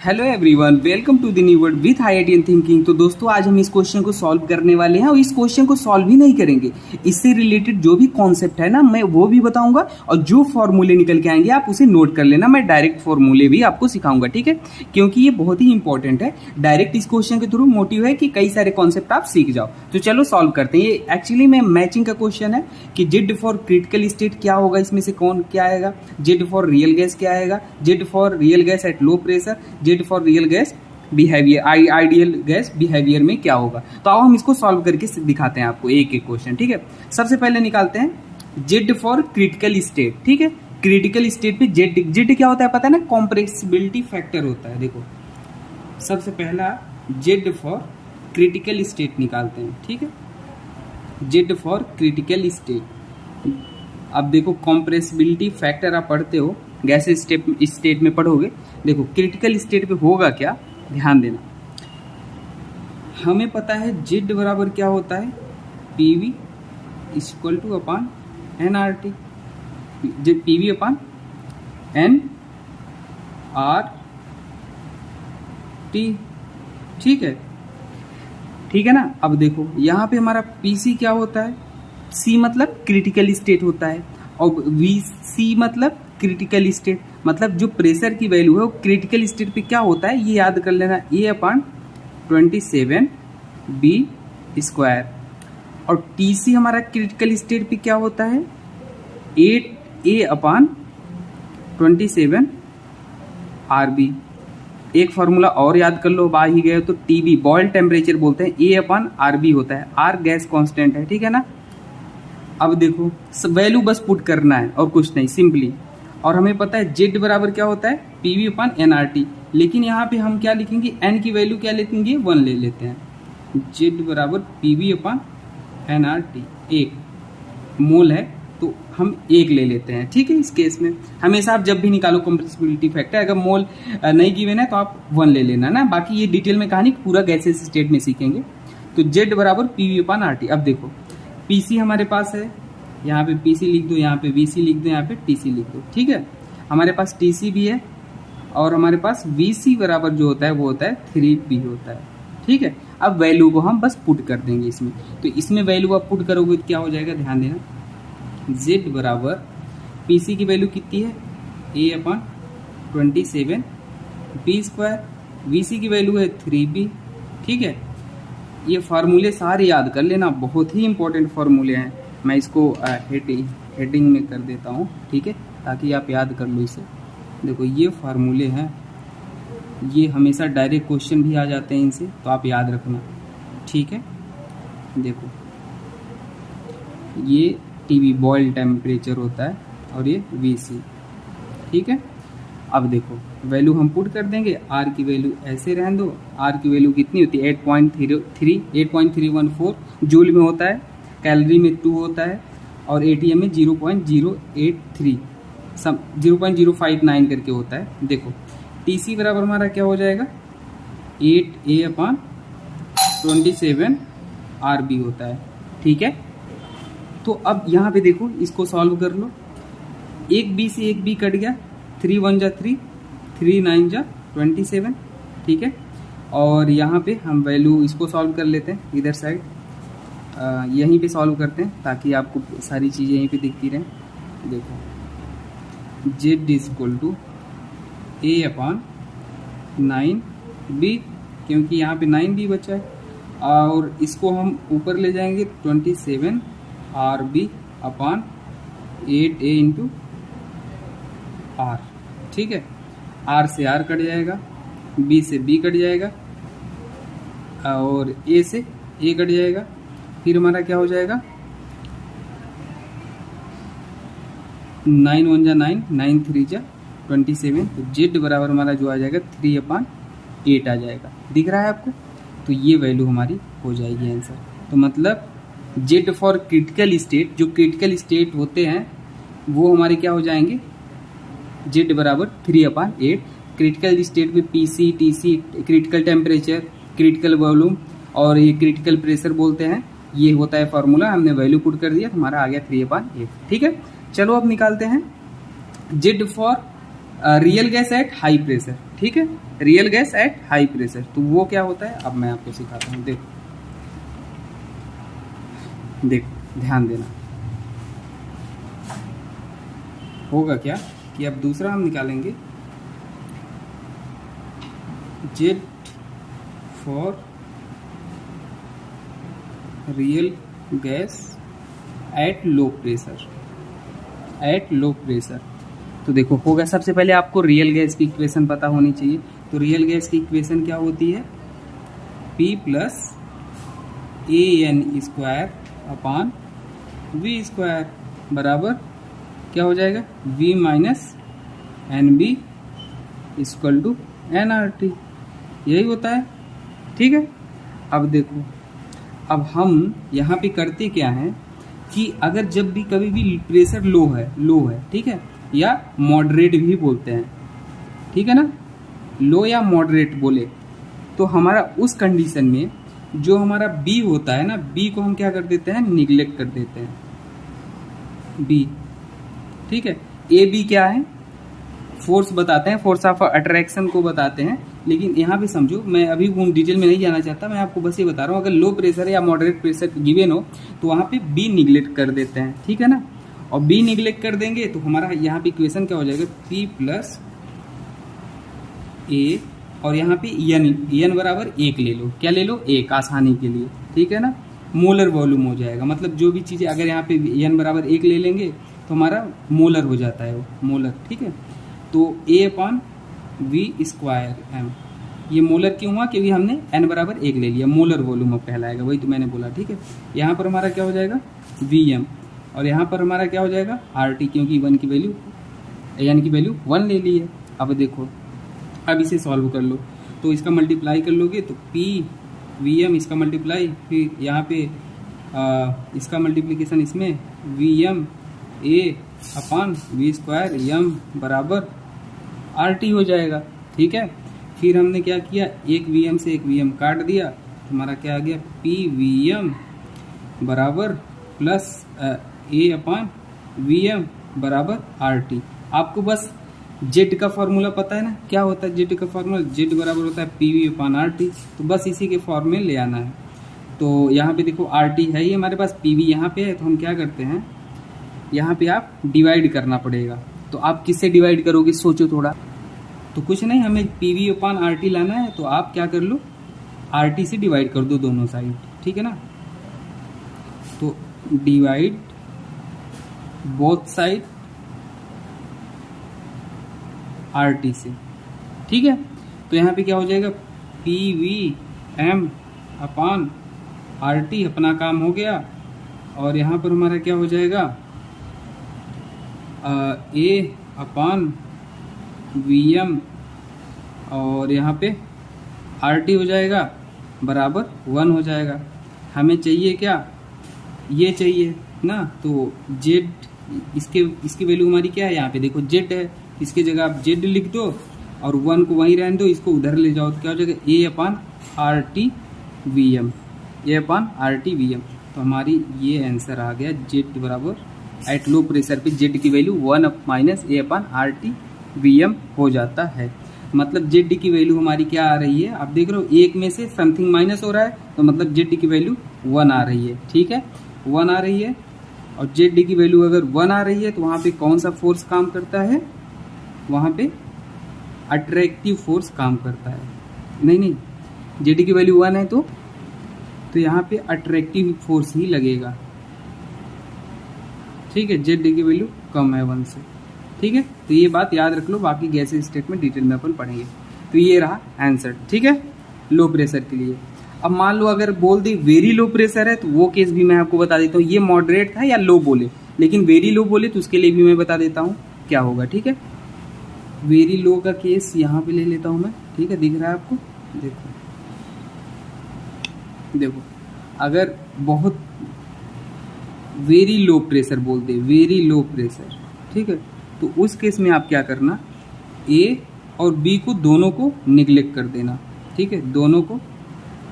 Hello everyone, welcome to the new world with IITian thinking. तो दोस्तों, आज हम इस क्वेश्चन को सॉल्व करने वाले हैं और इस क्वेश्चन को सॉल्व ही नहीं करेंगे, इससे रिलेटेड जो भी कॉन्सेप्ट है ना, मैं वो भी बताऊंगा और जो फॉर्मूले निकल के आएंगे आप उसे नोट कर लेना। मैं डायरेक्ट फॉर्मूले भी आपको सिखाऊंगा, ठीक है, क्योंकि ये बहुत ही इंपॉर्टेंट है। डायरेक्ट इस क्वेश्चन के थ्रू मोटिव है कि कई सारे कॉन्सेप्ट आप सीख जाओ। तो चलो सॉल्व करते हैं। ये एक्चुअली में मैचिंग का क्वेश्चन है कि जेड फॉर क्रिटिकल स्टेट क्या होगा, इसमें से कौन क्या आएगा, जेड फॉर रियल गैस क्या आएगा, Z for real gas at low pressure, Z for real gas behaviour, ideal gas behaviour में क्या होगा। तो आओ हम इसको सॉल्व करके दिखाते हैं आपको एक एक क्वेश्चन, ठीक है। सबसे पहले निकालते हैं जेड फॉर क्रिटिकल स्टेट, ठीक है। क्रिटिकल स्टेट पे जेड, जेड क्या होता है पता है ना, कॉम्प्रेसिबिलिटी फैक्टर होता है। देखो सबसे पहला जेड फॉर क्रिटिकल स्टेट निकालते हैं, ठीक है। जेड फॉर क्रिटिकल स्टेट, अब देखो कॉम्प्रेसिबिलिटी फैक्टर आप पढ़ते हो, गैस स्टेट में पढ़ोगे। देखो क्रिटिकल स्टेट पे होगा क्या, ध्यान देना। हमें पता है जेड बराबर क्या होता है, PV equal two upon NRT, Z PV upon NRT, ठीक है, ठीक है ना। अब देखो यहाँ पे हमारा PC क्या होता है, C मतलब क्रिटिकल स्टेट होता है और VC मतलब क्रिटिकल स्टेट, मतलब जो प्रेशर की वैल्यू है वो क्रिटिकल स्टेट पे क्या होता है, ये याद कर लेना, A/27B²। और TC हमारा क्रिटिकल स्टेट पे क्या होता है, 8A/27RB। एक फॉर्मूला और याद कर लो, आ ही गए तो TB बॉयल टेम्परेचर बोलते हैं, A/RB होता है, R गैस कांस्टेंट है, ठीक है ना। अब देखो वैल्यू बस पुट करना है और कुछ नहीं, सिंपली। और हमें पता है जेड बराबर क्या होता है, PV/NRT, लेकिन यहाँ पे हम क्या लिखेंगे, n की वैल्यू क्या लेंगे, 1 ले लेते हैं। जेड बराबर PV/NRT, 1 मोल है तो हम 1 ले लेते हैं, ठीक है। इस केस में हमेशा आप जब भी निकालो कंप्रेसिबिलिटी फैक्टर, अगर मोल नहीं गिवन है तो आप 1 ले लेना ना, बाकी ये डिटेल में कहानी पूरा गैसेस स्टेट में सीखेंगे। तो जेड बराबर PV/RT। अब देखो PC हमारे पास है, यहाँ पे PC लिख दो, यहाँ पे VC लिख दो, यहाँ पे TC लिख दो, ठीक है। हमारे पास TC भी है और हमारे पास VC बराबर जो होता है वो होता है 3B होता है, ठीक है। अब वैल्यू को हम बस पुट कर देंगे इसमें, तो इसमें वैल्यू आप पुट करोगे तो क्या हो जाएगा, ध्यान देना। Z बराबर PC की वैल्यू कितनी है, A/27B², VC की वैल्यू है 3B, ठीक है। ये फार्मूले सारे याद कर लेना, बहुत ही इंपॉर्टेंट फार्मूले हैं। मैं इसको हेडिंग में कर देता हूँ, ठीक है, ताकि आप याद कर लो इसे। देखो ये फार्मूले हैं, ये हमेशा डायरेक्ट क्वेश्चन भी आ जाते हैं इनसे, तो आप याद रखना, ठीक है। देखो ये TB बॉयल टेम्परेचर होता है और ये VC, ठीक है। अब देखो वैल्यू हम पुट कर देंगे, R की वैल्यू ऐसे रहने दो, R की वैल्यू कितनी होती है, 8.314 जूल में होता है, कैलोरी में 2 होता है और ATM में 0.083, सब 0.059 करके होता है। देखो TC बराबर हमारा क्या हो जाएगा, 8A/27RB होता है, ठीक है। तो अब यहाँ पे देखो इसको सॉल्व कर लो, एक B से एक B कट गया, 3 1 जा 3, 3 9 जा 27, ठीक है। और यहाँ पे हम वैल्यू इसको सॉल्व कर लेते हैं, इधर साइड यहीं पे सॉल्व करते हैं ताकि आपको सारी चीज़ें यहीं पे दिखती रहें। देखो Z इक्वल टू A/9B, क्योंकि यहाँ पे 9B बचा है, और इसको हम ऊपर ले जाएंगे 27RB/8A/R, ठीक है। R से R कट जाएगा, B से B कट जाएगा और A से A कट जाएगा, फिर हमारा क्या हो जाएगा, 9 1 जा 9, 9 3 जा 27, तो जेड बराबर हमारा जो आ जाएगा 3/8 आ जाएगा, दिख रहा है आपको। तो ये वैल्यू हमारी हो जाएगी आंसर। तो मतलब जेड फॉर क्रिटिकल स्टेट, जो क्रिटिकल स्टेट होते हैं वो हमारे क्या हो जाएंगे, जेड बराबर 3/8। क्रिटिकल स्टेट में PC TC critical temperature, critical volume और ये क्रिटिकल प्रेशर बोलते हैं, ये होता है फार्मूला। हमने वैल्यू पुट कर दिया, हमारा आ गया 3/8, ठीक है। चलो अब निकालते हैं Z for real gas at high pressure, ठीक है, real gas at high pressure. तो वो क्या होता है अब मैं आपको सिखाता हूँ। देखो देखो ध्यान देना, होगा क्या कि अब दूसरा हम निकालेंगे jet for real gas at low pressure, at low pressure. तो देखो होगा, सबसे पहले आपको रियल गैस की इक्वेशन पता होनी चाहिए। तो रियल गैस की इक्वेशन क्या होती है, P plus a n square upon V square बराबर क्या हो जाएगा, V minus n b equal to n R T, यही होता है, ठीक है। अब देखो, अब हम यहाँ पे करते क्या है कि अगर जब भी कभी भी प्रेशर लो है, ठीक है, या मॉडरेट भी बोलते हैं, ठीक है ना, लो या मॉडरेट बोले तो हमारा उस कंडीशन में जो हमारा बी होता है ना, बी को हम क्या कर देते हैं, निगलेक्ट कर देते हैं, बी, ठीक है। ए बी क्या है, फोर्स बताते हैं, फोर्स ऑफ अट्रैक्शन को बताते हैं। लेकिन यहाँ पे समझो, मैं अभी वो डिटेल में नहीं जाना चाहता, मैं आपको बस ये बता रहा हूँ, अगर लो प्रेशर या मॉडरेट प्रेशर गिवन हो तो वहाँ पे बी निगलेक्ट कर देते हैं, ठीक है ना। और बी निगलेक्ट कर देंगे तो हमारा यहाँ पे इक्वेशन क्या हो जाएगा, P प्लस ए, और यहाँ पे एन बराबर 1 ले लो, क्या ले लो, 1, आसानी के लिए, ठीक है ना। मोलर वॉल्यूम हो जाएगा, मतलब जो भी चीज़ें अगर यहाँ पे एन बराबर 1 ले लेंगे तो हमारा मोलर हो जाता है वो, मोलर, ठीक है। तो ए अपान वी स्क्वायर एम, ये मोलर क्यों हुआ, क्योंकि हमने एन बराबर 1 ले लिया, मोलर वॉल्यूम अब कहलाएगा, वही तो मैंने बोला, ठीक है। यहाँ पर हमारा क्या हो जाएगा, वी एम, और यहाँ पर हमारा क्या हो जाएगा, आर टी, क्योंकि वन की वैल्यू, एन की वैल्यू 1 ले ली है। अब देखो, अब इसे सॉल्व कर लो, तो इसका मल्टीप्लाई कर लोगे तो पी वी एम, इसका मल्टीप्लाई, फिर यहाँ पे इसका मल्टीप्लिकेशन इसमें, V m a upon V square m बराबर आर टी हो जाएगा, ठीक है। फिर हमने क्या किया, एक वी एम से एक वी एम काट दिया, हमारा क्या आ गया, पी वी एम बराबर प्लस ए अपान वी एम बराबर आर टी। आपको बस जेड का फॉर्मूला पता है ना, क्या होता है जेड का फॉर्मूला, जेड बराबर होता है P V upon R T, तो बस इसी के फॉर्म में ले आना है। तो यहाँ पे देखो आर टी है ही हमारे पास, पी वी यहाँ पे है, तो हम क्या करते हैं, यहाँ पे आप डिवाइड करना पड़ेगा। तो आप किससे डिवाइड करोगे, सोचो थोड़ा। तो कुछ नहीं, हमें P V upon R T लाना है, तो आप क्या कर लो, आर टी से डिवाइड कर दो दोनों साइड, ठीक है ना। तो divide both side R T से, ठीक है। तो यहाँ पे क्या हो जाएगा, P V M upon R T, अपना काम हो गया। और यहाँ पर हमारा क्या हो जाएगा, ए अपान वी एम, और यहाँ पे आर टी हो जाएगा बराबर 1 हो जाएगा। हमें चाहिए क्या, ये चाहिए ना, तो जेड, इसकी वैल्यू हमारी क्या है, यहाँ पे देखो जेड है, इसके जगह आप जेड लिख दो और 1 को वहीं रहने दो, इसको उधर ले जाओ, तो क्या हो जाएगा, ए upon R T V m, a upon R T V M. तो हमारी ये आंसर आ गया, जेड बराबर एट लो प्रेशर पे जेड की वैल्यू 1 माइनस ए upon R T V M हो जाता है। मतलब जेड की वैल्यू हमारी क्या आ रही है, आप देख रहे हो एक में से समथिंग माइनस हो रहा है, तो मतलब जेड की वैल्यू 1 आ रही है, ठीक है, 1 आ रही है। और जेड की वैल्यू अगर 1 आ रही है तो वहाँ पे कौन सा फोर्स काम करता है, वहाँ पे अट्रैक्टिव फोर्स काम करता है। नहीं, जेड की वैल्यू 1 है तो यहाँ पे अट्रैक्टिव फोर्स ही लगेगा, ठीक है, जेड की वैल्यू कम है 1 से, ठीक है। तो ये बात याद रख लो, बाकी गैस स्टेटमेंट डिटेल में अपन पढ़ेंगे। तो ये रहा आंसर, ठीक है, लो प्रेशर के लिए। अब मान लो अगर बोल दे वेरी लो प्रेशर है, तो वो केस भी मैं आपको बता देता हूँ। ये मॉडरेट था या लो बोले, लेकिन वेरी लो बोले तो उसके लिए भी मैं बता देता हूँ क्या होगा, ठीक है। वेरी लो का केस यहाँ पे ले लेता हूँ मैं, ठीक है, दिख रहा है आपको, देखो अगर बहुत वेरी लो प्रेशर बोल दे, वेरी लो प्रेशर, ठीक है, तो उस केस में आप क्या करना, ए और बी को दोनों को निगलेक्ट कर देना, ठीक है, दोनों को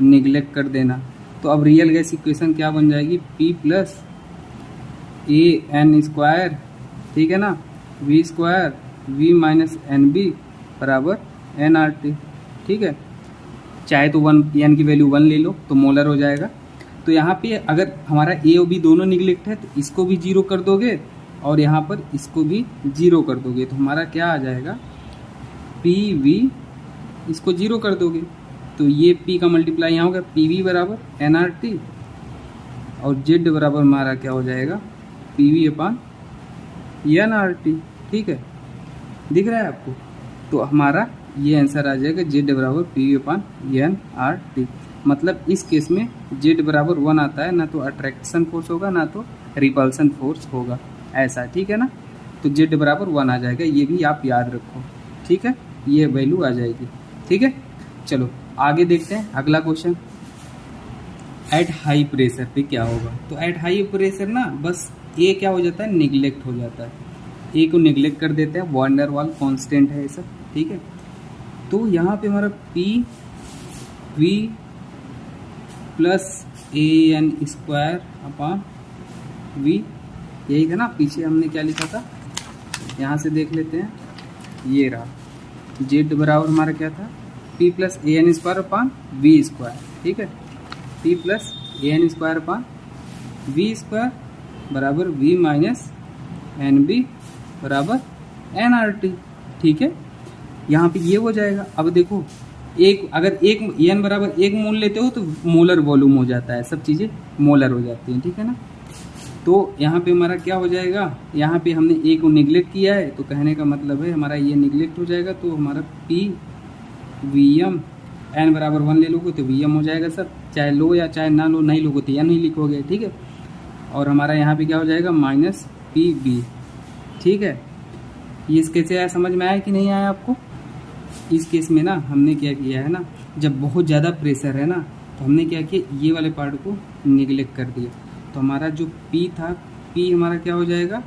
निगलेक्ट कर देना। तो अब रियल गैस इक्वेशन क्या बन जाएगी, P plus a n square, ठीक है ना, V square V minus n b बराबर एन आर टी। ठीक है, चाहे तो वन एन की वैल्यू 1 ले लो तो मोलर हो जाएगा। तो यहाँ पे अगर हमारा ए और बी दोनों निगलेक्ट है तो इसको भी 0 कर दोगे और यहाँ पर इसको भी 0 कर दोगे तो हमारा क्या आ जाएगा, पी वी, इसको 0 कर दोगे तो ये P का मल्टीप्लाई यहाँ होगा पी वी बराबर एन आर टी और जेड बराबर हमारा क्या हो जाएगा, P V upon n R T. ठीक है, दिख रहा है आपको? तो हमारा ये आंसर आ जाएगा जेड बराबर P V upon n R T. मतलब इस केस में जेड बराबर 1 आता है, ना तो अट्रैक्शन फोर्स होगा ना तो रिपल्सन फोर्स होगा, ऐसा। ठीक है ना, तो जेड बराबर 1 आ जाएगा, ये भी आप याद रखो। ठीक है, ये वैल्यू आ जाएगी। ठीक है, चलो आगे देखते हैं अगला क्वेश्चन। एट हाई प्रेशर पे क्या होगा? तो एट हाई प्रेशर ना बस ए क्या हो जाता है, निगलेक्ट हो जाता है, ए को निगलेक्ट कर देते हैं, वॉन डेर वाल कांस्टेंट है ये सब। ठीक है, तो यहाँ पे हमारा P V plus a n square upon V, यही था ना, पीछे हमने क्या लिखा था, यहाँ से देख लेते हैं, ये रहा। जेड बराबर हमारा क्या था, P plus a n square upon V square. ठीक है, P plus a n square upon V square बराबर वी माइनस एन बी बराबर एन आर टी। ठीक है, यहाँ पे ये हो जाएगा। अब देखो, एक अगर एक एन बराबर 1 मोल लेते हो तो मोलर वॉल्यूम हो जाता है, सब चीज़ें मोलर हो जाती हैं। ठीक है ना, तो यहाँ पे हमारा क्या हो जाएगा, यहाँ पे हमने ए को निगलेक्ट किया है तो कहने का मतलब है हमारा ये निगलेक्ट हो जाएगा, तो हमारा पी वी एम, एन बराबर 1 ले लोगे तो वी एम हो जाएगा सब, चाहे लो या चाहे ना लो, नहीं लोगे तो एन ही लिखोगे। ठीक है, और हमारा यहाँ पे क्या हो जाएगा, माइनस पी बी। ठीक है, ये कैसे आया, समझ में आया कि नहीं आया आपको? इस केस में ना हमने क्या किया है ना, जब बहुत ज़्यादा प्रेशर है ना तो हमने क्या किया, ये वाले पार्ट को निगलेक्ट कर दिया। तो हमारा जो P था, P हमारा क्या हो जाएगा,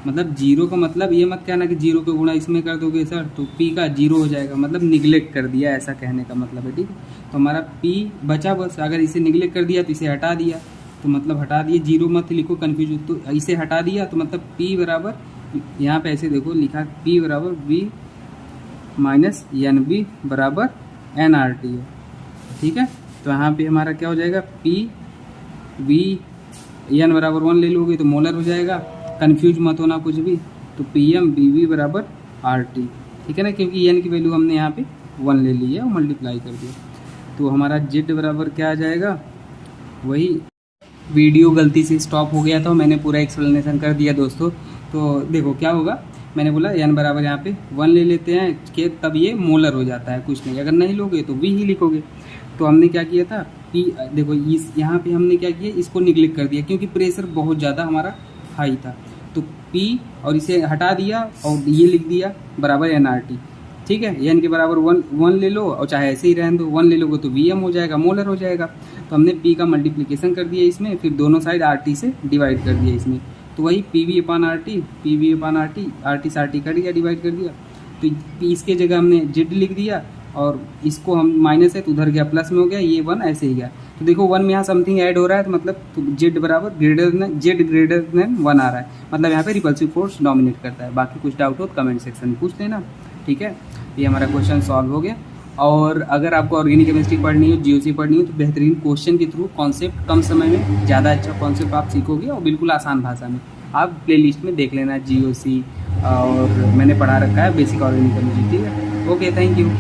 मतलब 0 का मतलब ये मत कहना कि 0 को गुणा इसमें कर दोगे सर तो P का 0 हो जाएगा, मतलब निगलेक्ट कर दिया, ऐसा कहने का मतलब है। ठीक है, तो हमारा P बचा बस, अगर इसे निगलेक्ट कर दिया तो इसे हटा दिया, तो मतलब हटा दिए, 0 मत लिखो कन्फ्यूज, तो इसे हटा दिया तो मतलब P बराबर, यहाँ पे ऐसे देखो लिखा, P बराबर V माइनस एन बी बराबर एन आर टी है। ठीक है, तो यहाँ पे हमारा क्या हो जाएगा, पी वी एन बराबर 1 ले लोगे तो मोलर हो जाएगा, कंफ्यूज मत होना कुछ भी, तो पी एम बी वी बराबर आर टी। ठीक है ना, क्योंकि एन की वैल्यू हमने यहाँ पे 1 ले ली है और मल्टीप्लाई कर दिया, तो हमारा जेड बराबर क्या आ जाएगा, वही। वीडियो गलती से स्टॉप हो गया था, मैंने पूरा एक्सप्लेनेशन कर दिया दोस्तों। तो देखो क्या होगा, मैंने बोला एन बराबर यहाँ पे 1 ले लेते हैं कि तब ये मोलर हो जाता है, कुछ नहीं, अगर नहीं लोगे तो वी ही लिखोगे। तो हमने क्या किया था, पी देखो इस यहाँ पे हमने क्या किया, इसको निगलेक्ट कर दिया क्योंकि प्रेशर बहुत ज़्यादा हमारा हाई था, तो पी और इसे हटा दिया और ये लिख दिया बराबर एन आर टी। ठीक है, एन के बराबर 1 ले लो और चाहे ऐसे ही रहने दो, 1 ले लोगे तो वी एम हो जाएगा, मोलर हो जाएगा। तो हमने पी का मल्टीप्लिकेशन कर दिया इसमें, फिर दोनों साइड आर टी से डिवाइड कर दिया इसमें, तो वही P V upon R T, P V upon R T, R T से आर टी कट गया, डिवाइड कर दिया, तो इसके जगह हमने जेड लिख दिया और इसको हम माइनस है तो उधर गया प्लस में हो गया, ये 1 ऐसे ही गया। तो देखो 1 में यहाँ समथिंग ऐड हो रहा है, तो मतलब तो जेड बराबर greater than, Z greater than 1 आ रहा है, मतलब यहाँ पे रिपल्सिव फोर्स डोमिनेट करता है। बाकी कुछ डाउट हो तो कमेंट सेक्शन में पूछ लेना। ठीक है, ये हमारा क्वेश्चन सॉल्व हो गया। और अगर आपको ऑर्गेनिक केमिस्ट्री पढ़नी हो, जीओसी पढ़नी हो, तो बेहतरीन क्वेश्चन के थ्रू कॉन्सेप्ट कम समय में ज़्यादा अच्छा कॉन्सेप्ट आप सीखोगे और बिल्कुल आसान भाषा में। आप प्लेलिस्ट में देख लेना जीओसी, और मैंने पढ़ा रखा है बेसिक ऑर्गेनिक केमिस्ट्री। ठीक है, ओके, थैंक यू।